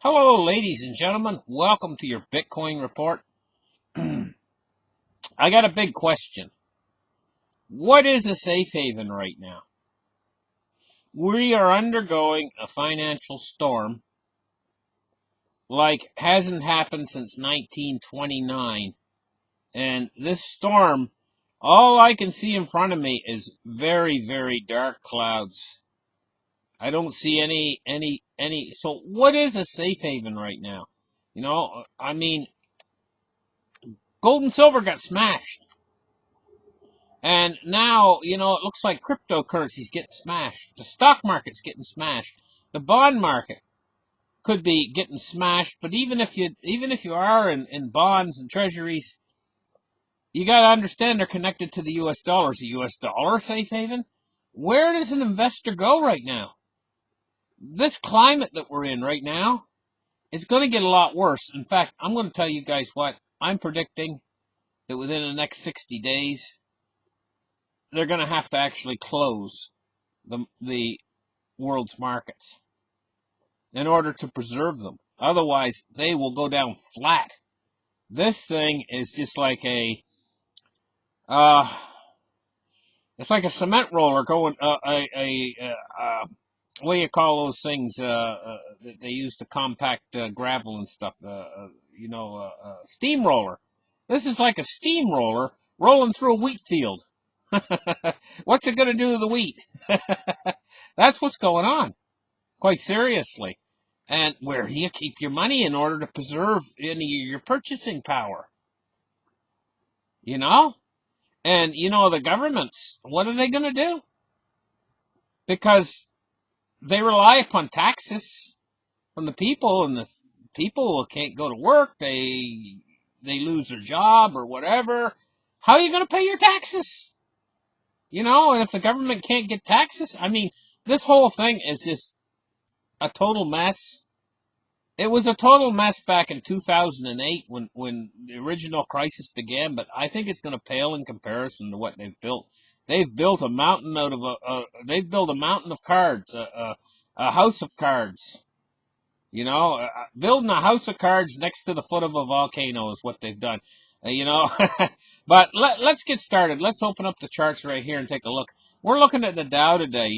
Hello, ladies and gentlemen. Welcome to your Bitcoin report. I got a big question. What is a safe haven right now? We are undergoing a financial storm like hasn't happened since 1929. And this storm, all I can see in front of me is very, very dark clouds. I don't see any. So what is a safe haven right now? I mean, gold and silver got smashed. And now, it looks like cryptocurrency's getting smashed. The stock market's getting smashed. The bond market could be getting smashed. But even if you are in bonds and treasuries, you got to understand they're connected to the U.S. dollar. Is the U.S. dollar a safe haven? Where does an investor go right now? This climate that we're in right now is going to get a lot worse. In fact, I'm going to tell you guys what I'm predicting that within the next 60 days, they're going to have to actually close the world's markets in order to preserve them. Otherwise, they will go down flat. This thing is just like uh, it's like a cement roller going what do you call those things that they use to compact gravel and stuff? Steamroller. This is like a steamroller rolling through a wheat field. What's it going to do to the wheat? That's what's going on, quite seriously. And where do you keep your money in order to preserve any of your purchasing power? You know? And, the governments, what are they going to do? Because they rely upon taxes from the people, and the people can't go to work. They lose their job or whatever. How are you going to pay your taxes? And if the government can't get taxes, I mean, this whole thing is just a total mess. It was a total mess back in 2008 when the original crisis began, but I think it's going to pale in comparison to what they've built. They've built a mountain out of they've built a mountain of cards, a house of cards. Building a house of cards next to the foot of a volcano is what they've done. But let's get started. Let's open up the charts right here and take a look. We're looking at the Dow today,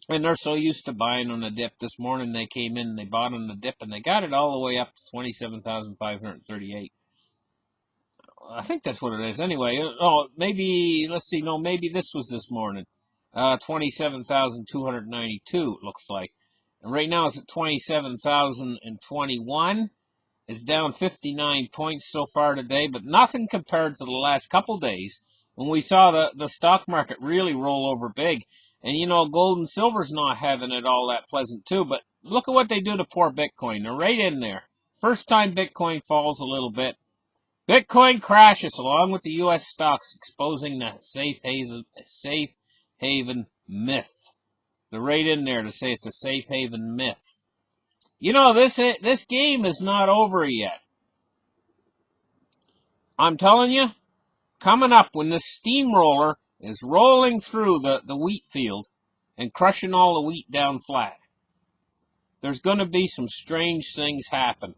and they're so used to buying on the dip. This morning they came in and they bought on the dip, and they got it all the way up to 27,538. I think that's what it is. Anyway, oh, maybe, let's see, no, maybe this was this morning. 27,292, it looks like. And right now it's at 27,021. It's down 59 points so far today, but nothing compared to the last couple days when we saw the stock market really roll over big. And, gold and silver's not having it all that pleasant too, but look at what they do to poor Bitcoin. They're right in there. First time Bitcoin falls a little bit. Bitcoin crashes along with the U.S. stocks, exposing the safe haven myth. They're right in there to say it's a safe haven myth. This game is not over yet. I'm telling you, coming up when this steamroller is rolling through the wheat field and crushing all the wheat down flat, there's going to be some strange things happen.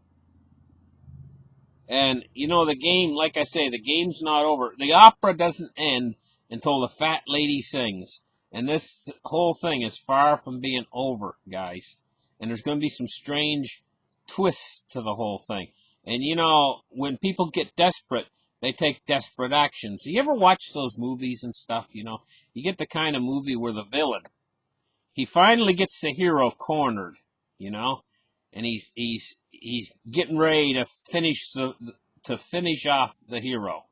And, the game, like I say, the game's not over. The opera doesn't end until the fat lady sings. And this whole thing is far from being over, guys. And there's going to be some strange twists to the whole thing. And, when people get desperate, they take desperate actions. You ever watch those movies and stuff, You get the kind of movie where the villain, he finally gets the hero cornered, and he's getting ready to finish off the hero,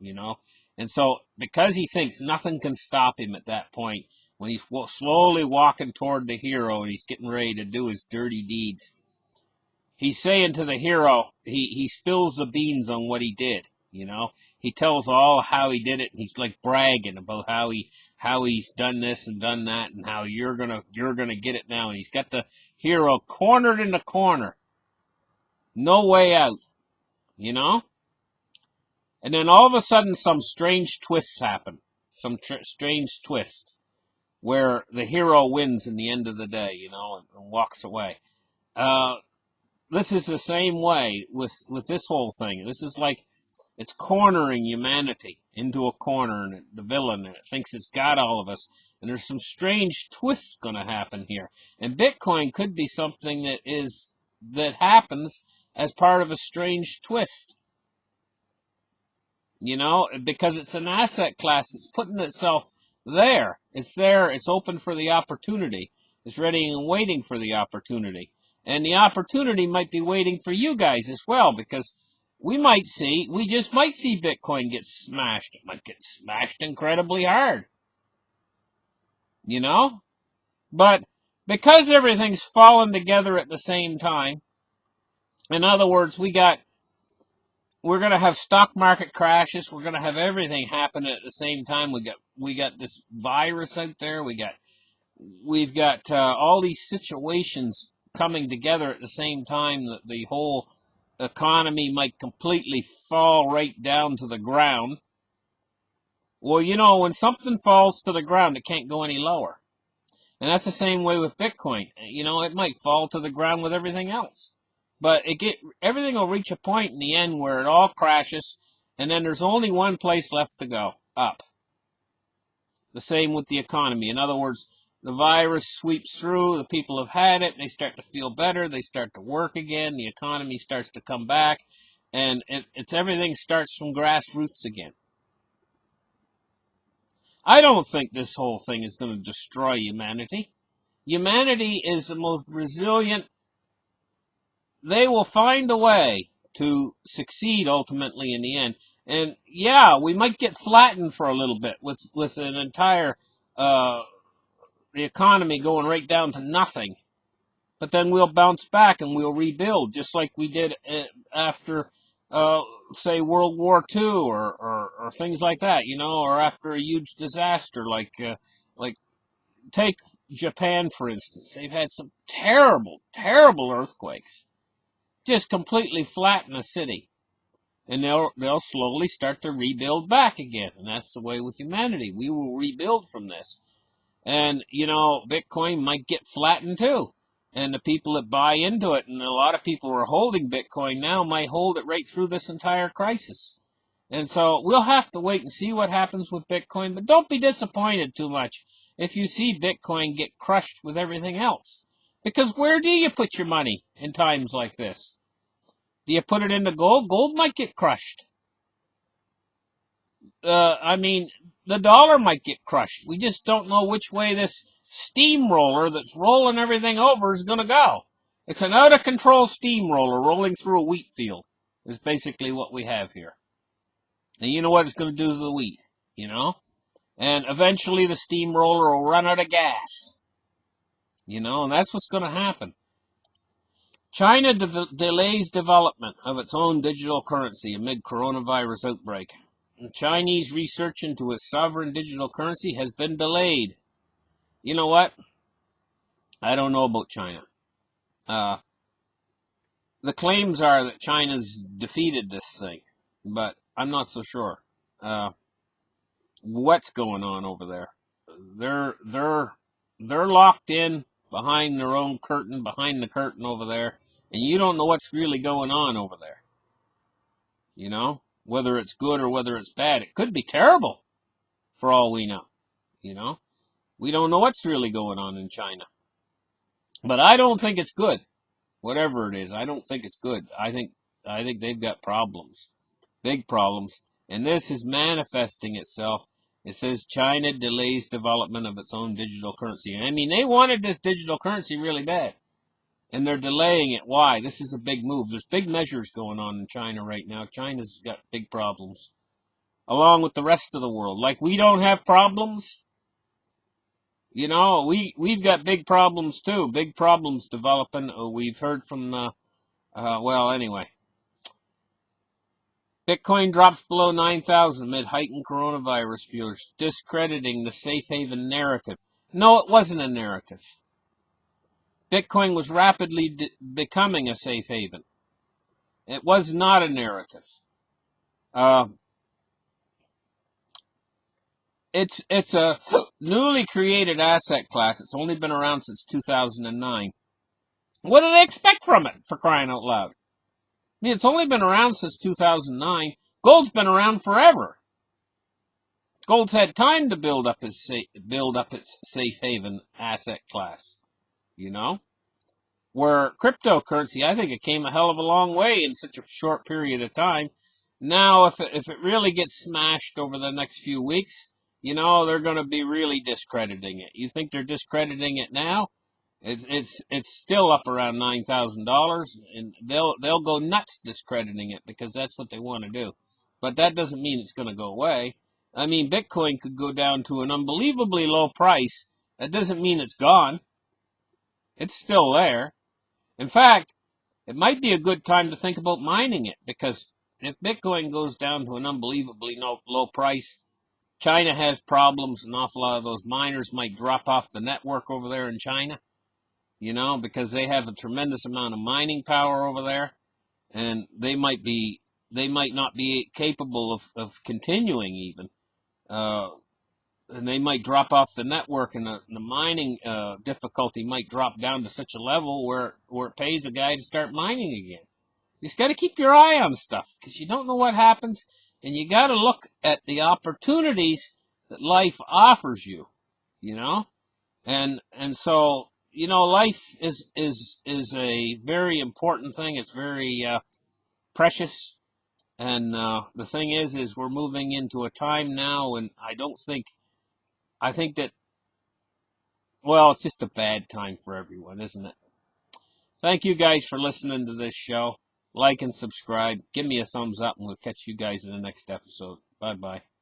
And so because he thinks nothing can stop him at that point, when he's slowly walking toward the hero and he's getting ready to do his dirty deeds, he's saying to the hero, he spills the beans on what he did, He tells all how he did it, and he's like bragging about how he's done this and done that, and how you're gonna get it now. And he's got the hero cornered in the corner, no way out, And then all of a sudden, some strange twists happen, strange twist, where the hero wins in the end of the day, and walks away. this is the same way with this whole thing. This is like it's cornering humanity into a corner, and the villain, and it thinks it's got all of us. And there's some strange twists going to happen here. And Bitcoin could be something that happens as part of a strange twist. Because it's an asset class. It's putting itself there. It's there. It's open for the opportunity. It's ready and waiting for the opportunity. And the opportunity might be waiting for you guys as well, because we just might see Bitcoin get smashed. It might get smashed incredibly hard. But because everything's fallen together at the same time, in other words, we're going to have stock market crashes. We're going to have everything happen at the same time. We got this virus out there. We've got all these situations coming together at the same time that the whole economy might completely fall right down to the ground. Well, when something falls to the ground, it can't go any lower. And that's the same way with Bitcoin. It might fall to the ground with everything else. But everything will reach a point in the end where it all crashes, and then there's only one place left to go, up. The same with the economy. In other words, the virus sweeps through, the people have had it, they start to feel better, they start to work again, the economy starts to come back, and everything starts from grassroots again. I don't think this whole thing is going to destroy humanity. Humanity is the most resilient. They will find a way to succeed ultimately in the end. And yeah, we might get flattened for a little bit with an entire the economy going right down to nothing. But then we'll bounce back and we'll rebuild, just like we did after, say, World War II or things like that, or after a huge disaster like take Japan, for instance. They've had some terrible, terrible earthquakes. Just completely flatten a city. And they'll slowly start to rebuild back again. And that's the way with humanity. We will rebuild from this. And, Bitcoin might get flattened too. And the people that buy into it, and a lot of people who are holding Bitcoin now, might hold it right through this entire crisis. And so we'll have to wait and see what happens with Bitcoin. But don't be disappointed too much if you see Bitcoin get crushed with everything else. Because where do you put your money in times like this? Do you put it into gold? Gold might get crushed. The dollar might get crushed. We just don't know which way this steamroller that's rolling everything over is going to go. It's an out-of-control steamroller rolling through a wheat field is basically what we have here. And you know what it's going to do to the wheat, And eventually the steamroller will run out of gas. And that's what's going to happen. China delays development of its own digital currency amid coronavirus outbreak. Chinese research into its sovereign digital currency has been delayed. You know what? I don't know about China. The claims are that China's defeated this thing, but I'm not so sure. What's going on over there? They're locked in behind their own curtain, behind the curtain over there, and you don't know what's really going on over there. Whether it's good or whether it's bad. It could be terrible, for all we know. We don't know what's really going on in China. But I don't think it's good. Whatever it is, I don't think it's good. I think they've got problems. Big problems. And this is manifesting itself. It says China delays development of its own digital currency. I mean, they wanted this digital currency really bad. And they're delaying it. Why? This is a big move. There's big measures going on in China right now. China's got big problems. Along with the rest of the world. Like we don't have problems. We've got big problems too. Big problems developing. We've heard from, anyway. Bitcoin drops below 9,000 amid heightened coronavirus fears, discrediting the safe haven narrative. No, it wasn't a narrative. Bitcoin was rapidly becoming a safe haven. It was not a narrative. It's a newly created asset class. It's only been around since 2009. What do they expect from it, for crying out loud? I mean, it's only been around since 2009. Gold's been around forever. Gold's had time to build up its safe haven asset class, you know? Where cryptocurrency, I think it came a hell of a long way in such a short period of time. Now, if it really gets smashed over the next few weeks, they're going to be really discrediting it. You think they're discrediting it now? It's still up around $9,000, and they'll go nuts discrediting it because that's what they want to do. But that doesn't mean it's going to go away. I mean, Bitcoin could go down to an unbelievably low price. That doesn't mean it's gone. It's still there. In fact, it might be a good time to think about mining it, because if Bitcoin goes down to an unbelievably low price, China has problems. An awful lot of those miners might drop off the network over there in China, because they have a tremendous amount of mining power over there, and they might not be capable of continuing even. And they might drop off the network, and the mining difficulty might drop down to such a level where it pays a guy to start mining again. You just got to keep your eye on stuff, because you don't know what happens, and you got to look at the opportunities that life offers you, and so life is a very important thing. It's very precious, and the thing is we're moving into a time now, and I think that, well, it's just a bad time for everyone, isn't it? Thank you guys for listening to this show. Like and subscribe. Give me a thumbs up, and we'll catch you guys in the next episode. Bye-bye.